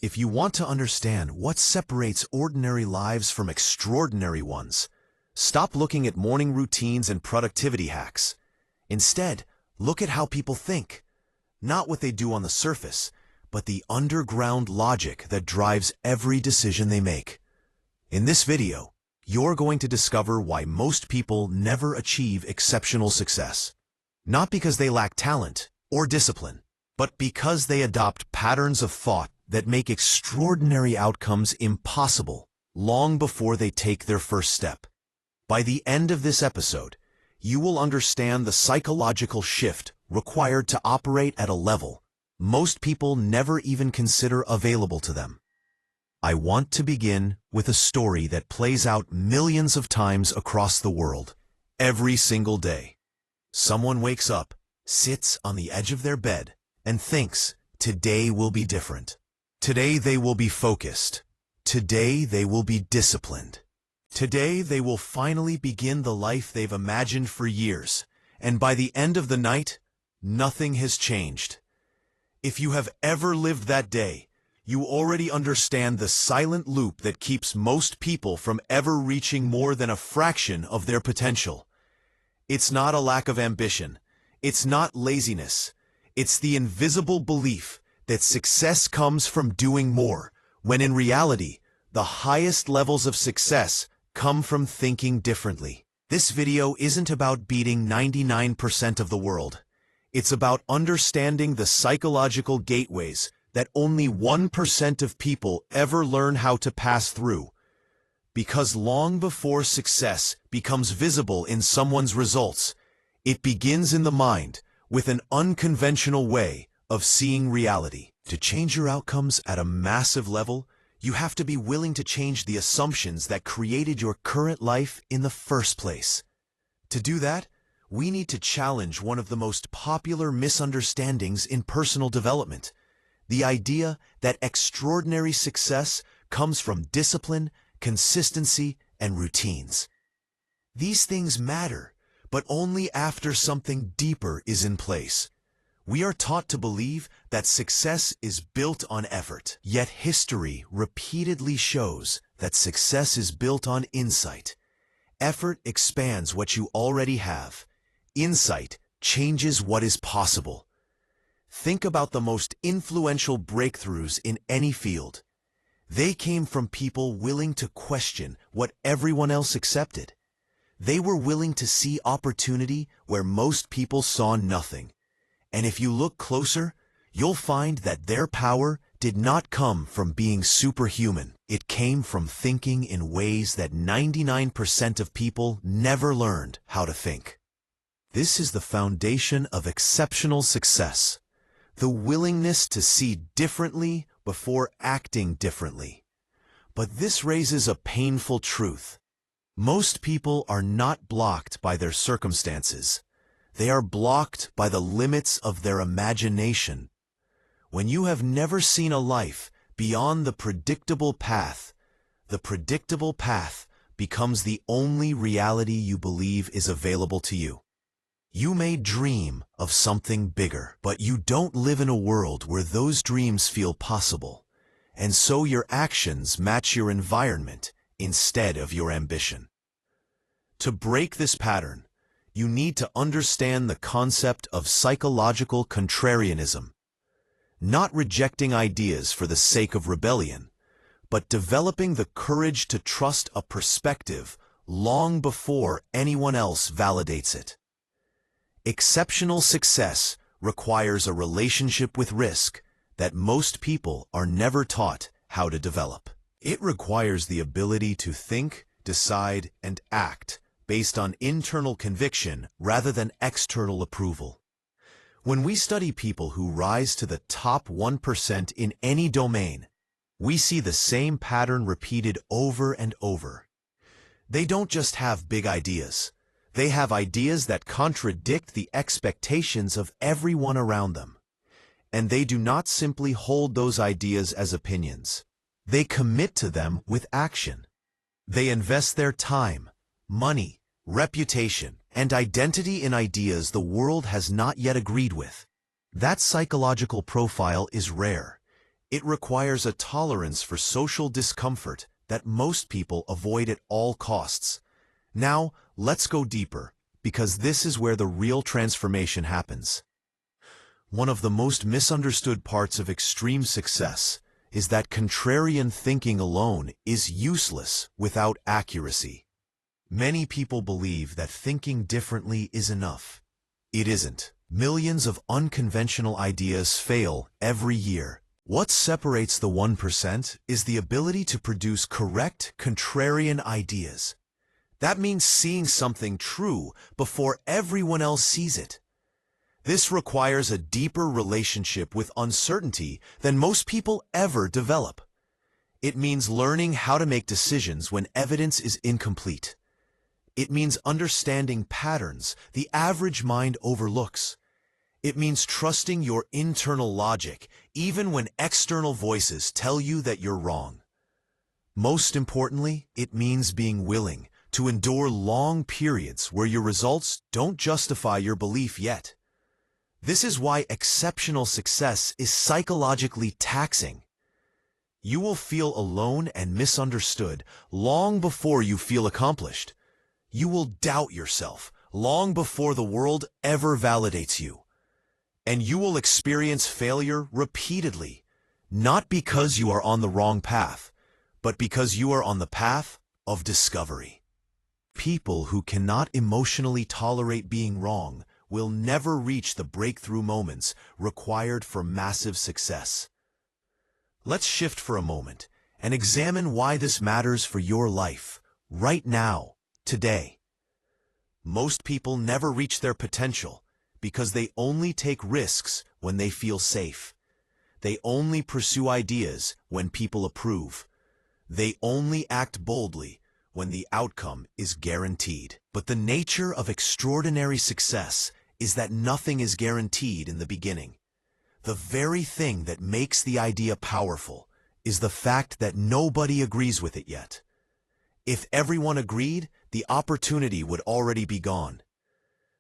If you want to understand what separates ordinary lives from extraordinary ones, stop looking at morning routines and productivity hacks. Instead, look at how people think. Not what they do on the surface, but the underground logic that drives every decision they make. In this video, you're going to discover why most people never achieve exceptional success. Not because they lack talent or discipline, but because they adopt patterns of thought that make extraordinary outcomes impossible long before they take their first step. By the end of this episode, you will understand the psychological shift required to operate at a level most people never even consider available to them. I want to begin with a story that plays out millions of times across the world, every single day. Someone wakes up, sits on the edge of their bed, and thinks, today will be different. Today they will be focused. Today they will be disciplined. Today they will finally begin the life they've imagined for years, and by the end of the night, nothing has changed. If you have ever lived that day, you already understand the silent loop that keeps most people from ever reaching more than a fraction of their potential. It's not a lack of ambition. It's not laziness. It's the invisible belief that success comes from doing more, when in reality, the highest levels of success come from thinking differently. This video isn't about beating 99% of the world. It's about understanding the psychological gateways that only 1% of people ever learn how to pass through. Because long before success becomes visible in someone's results, it begins in the mind with an unconventional way of seeing reality. To change your outcomes at a massive level, you have to be willing to change the assumptions that created your current life in the first place. To do that, we need to challenge one of the most popular misunderstandings in personal development: the idea that extraordinary success comes from discipline, consistency, and routines. These things matter, but only after something deeper is in place. We are taught to believe that success is built on effort, yet history repeatedly shows that success is built on insight. Effort expands what you already have. Insight changes what is possible. Think about the most influential breakthroughs in any field. They came from people willing to question what everyone else accepted. They were willing to see opportunity where most people saw nothing. And if you look closer, you'll find that their power did not come from being superhuman. It came from thinking in ways that 99% of people never learned how to think. This is the foundation of exceptional success: the willingness to see differently before acting differently. But this raises a painful truth. Most people are not blocked by their circumstances. They are blocked by the limits of their imagination. When you have never seen a life beyond the predictable path becomes the only reality you believe is available to you. You may dream of something bigger, but you don't live in a world where those dreams feel possible, and so your actions match your environment instead of your ambition. To break this pattern, you need to understand the concept of psychological contrarianism. Not rejecting ideas for the sake of rebellion, but developing the courage to trust a perspective long before anyone else validates it. Exceptional success requires a relationship with risk that most people are never taught how to develop. It requires the ability to think, decide, and act based on internal conviction rather than external approval. When we study people who rise to the top 1% in any domain, we see the same pattern repeated over and over. They don't just have big ideas. They have ideas that contradict the expectations of everyone around them. And they do not simply hold those ideas as opinions. They commit to them with action. They invest their time, money, reputation, and identity in ideas the world has not yet agreed with. That psychological profile is rare. It requires a tolerance for social discomfort that most people avoid at all costs. Now, let's go deeper, because this is where the real transformation happens. One of the most misunderstood parts of extreme success is that contrarian thinking alone is useless without accuracy. Many people believe that thinking differently is enough. It isn't. Millions of unconventional ideas fail every year. What separates the 1% is the ability to produce correct, contrarian ideas. That means seeing something true before everyone else sees it. This requires a deeper relationship with uncertainty than most people ever develop. It means learning how to make decisions when evidence is incomplete. It means understanding patterns the average mind overlooks. It means trusting your internal logic, even when external voices tell you that you're wrong. Most importantly, it means being willing to endure long periods where your results don't justify your belief yet. This is why exceptional success is psychologically taxing. You will feel alone and misunderstood long before you feel accomplished. You will doubt yourself long before the world ever validates you. And you will experience failure repeatedly, not because you are on the wrong path, but because you are on the path of discovery. People who cannot emotionally tolerate being wrong will never reach the breakthrough moments required for massive success. Let's shift for a moment and examine why this matters for your life, right now, today. Most people never reach their potential because they only take risks when they feel safe. They only pursue ideas when people approve. They only act boldly when the outcome is guaranteed. But the nature of extraordinary success is that nothing is guaranteed in the beginning. The very thing that makes the idea powerful is the fact that nobody agrees with it yet. If everyone agreed, the opportunity would already be gone.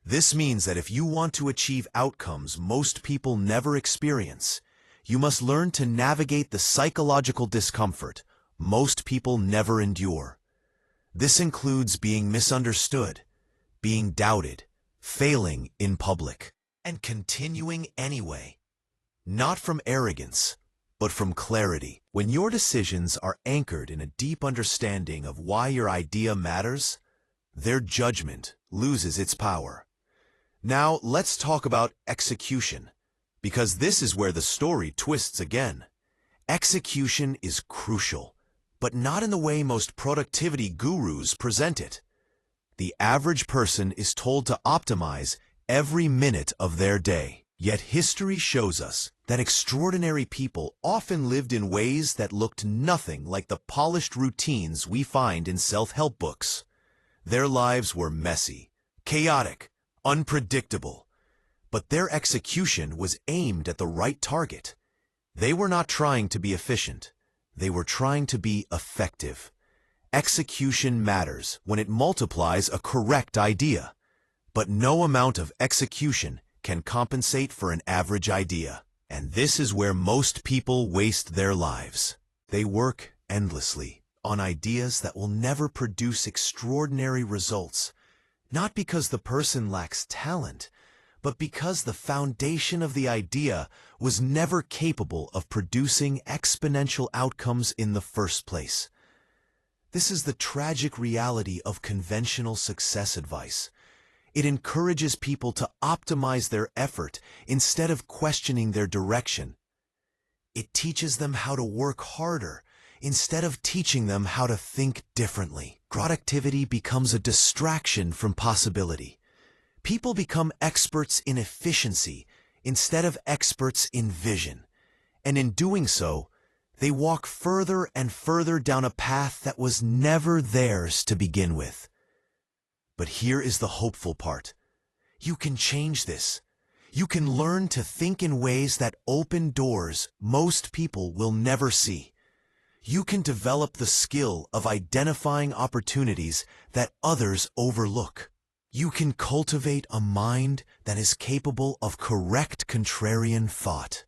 This means that if you want to achieve outcomes most people never experience, you must learn to navigate the psychological discomfort most people never endure. This includes being misunderstood, being doubted, failing in public, and continuing anyway. Not from arrogance, but from clarity. When your decisions are anchored in a deep understanding of why your idea matters, their judgment loses its power. Now let's talk about execution, because this is where the story twists again. Execution is crucial, but not in the way most productivity gurus present it. The average person is told to optimize every minute of their day. Yet history shows us that extraordinary people often lived in ways that looked nothing like the polished routines we find in self-help books. Their lives were messy, chaotic, unpredictable, but their execution was aimed at the right target. They were not trying to be efficient. They were trying to be effective. Execution matters when it multiplies a correct idea, but no amount of execution can compensate for an average idea. And this is where most people waste their lives. They work endlessly on ideas that will never produce extraordinary results, not because the person lacks talent, but because the foundation of the idea was never capable of producing exponential outcomes in the first place. This is the tragic reality of conventional success advice. It encourages people to optimize their effort instead of questioning their direction. It teaches them how to work harder instead of teaching them how to think differently. Productivity becomes a distraction from possibility. People become experts in efficiency instead of experts in vision. And in doing so, they walk further and further down a path that was never theirs to begin with. But here is the hopeful part. You can change this. You can learn to think in ways that open doors most people will never see. You can develop the skill of identifying opportunities that others overlook. You can cultivate a mind that is capable of correct contrarian thought.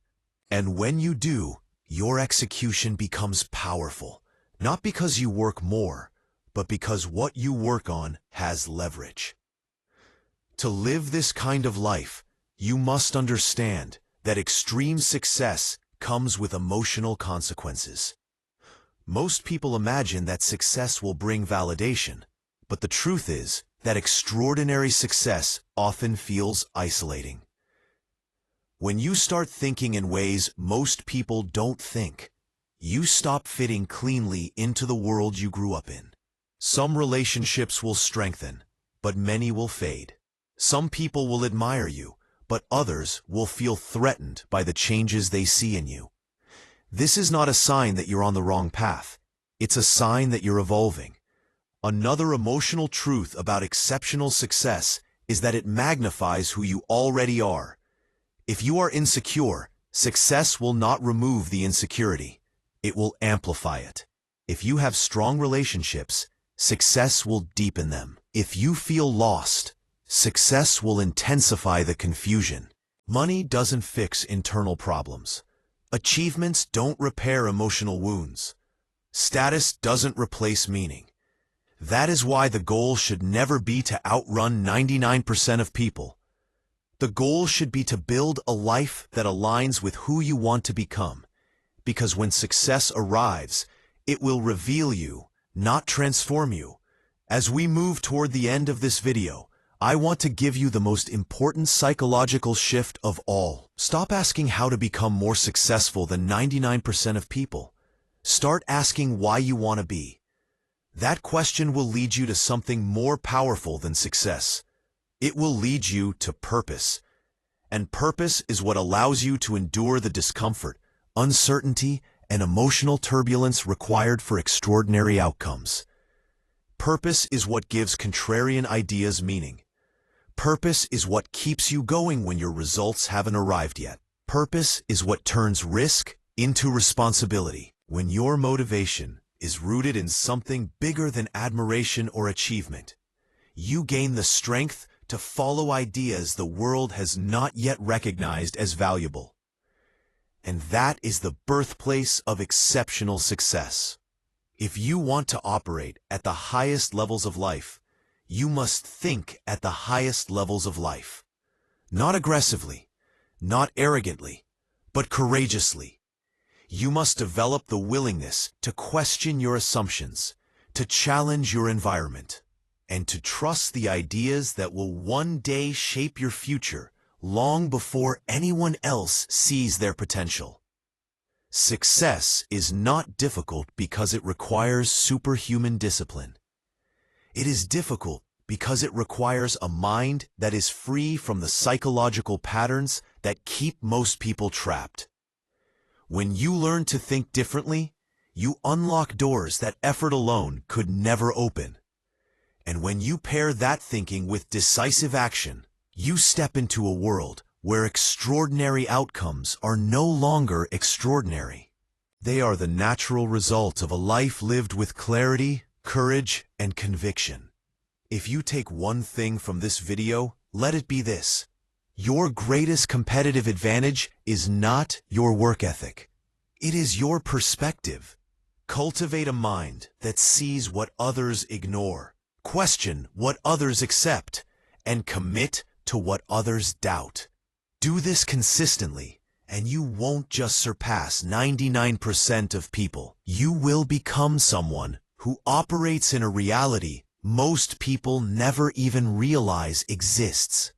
And when you do, your execution becomes powerful, not because you work more, but because what you work on has leverage. To live this kind of life, you must understand that extreme success comes with emotional consequences. Most people imagine that success will bring validation, but the truth is that extraordinary success often feels isolating. When you start thinking in ways most people don't think, you stop fitting cleanly into the world you grew up in. Some relationships will strengthen, but many will fade. Some people will admire you, but others will feel threatened by the changes they see in you. This is not a sign that you're on the wrong path. It's a sign that you're evolving. Another emotional truth about exceptional success is that it magnifies who you already are. If you are insecure, success will not remove the insecurity. It will amplify it. If you have strong relationships, success will deepen them. If you feel lost, success will intensify the confusion. Money doesn't fix internal problems. Achievements don't repair emotional wounds. Status doesn't replace meaning. That is why the goal should never be to outrun 99% of people. The goal should be to build a life that aligns with who you want to become, because when success arrives, it will reveal you, not transform you. As we move toward the end of this video, I want to give you the most important psychological shift of all. Stop asking how to become more successful than 99% of people. Start asking why you want to be. That question will lead you to something more powerful than success. It will lead you to purpose. And purpose is what allows you to endure the discomfort, uncertainty, and emotional turbulence required for extraordinary outcomes. Purpose is what gives contrarian ideas meaning. Purpose is what keeps you going when your results haven't arrived yet. Purpose is what turns risk into responsibility. When your motivation is rooted in something bigger than admiration or achievement, you gain the strength to follow ideas the world has not yet recognized as valuable. And that is the birthplace of exceptional success. If you want to operate at the highest levels of life, you must think at the highest levels of life. Not aggressively, not arrogantly, but courageously. You must develop the willingness to question your assumptions, to challenge your environment, and to trust the ideas that will one day shape your future long before anyone else sees their potential. Success is not difficult because it requires superhuman discipline. It is difficult because it requires a mind that is free from the psychological patterns that keep most people trapped. When you learn to think differently, you unlock doors that effort alone could never open. And when you pair that thinking with decisive action, you step into a world where extraordinary outcomes are no longer extraordinary. They are the natural result of a life lived with clarity, courage, and conviction. If you take one thing from this video, let it be this. Your greatest competitive advantage is not your work ethic. It is your perspective. Cultivate a mind that sees what others ignore, question what others accept, and commit to what others doubt. Do this consistently, and you won't just surpass 99% of people. You will become someone who operates in a reality most people never even realize exists.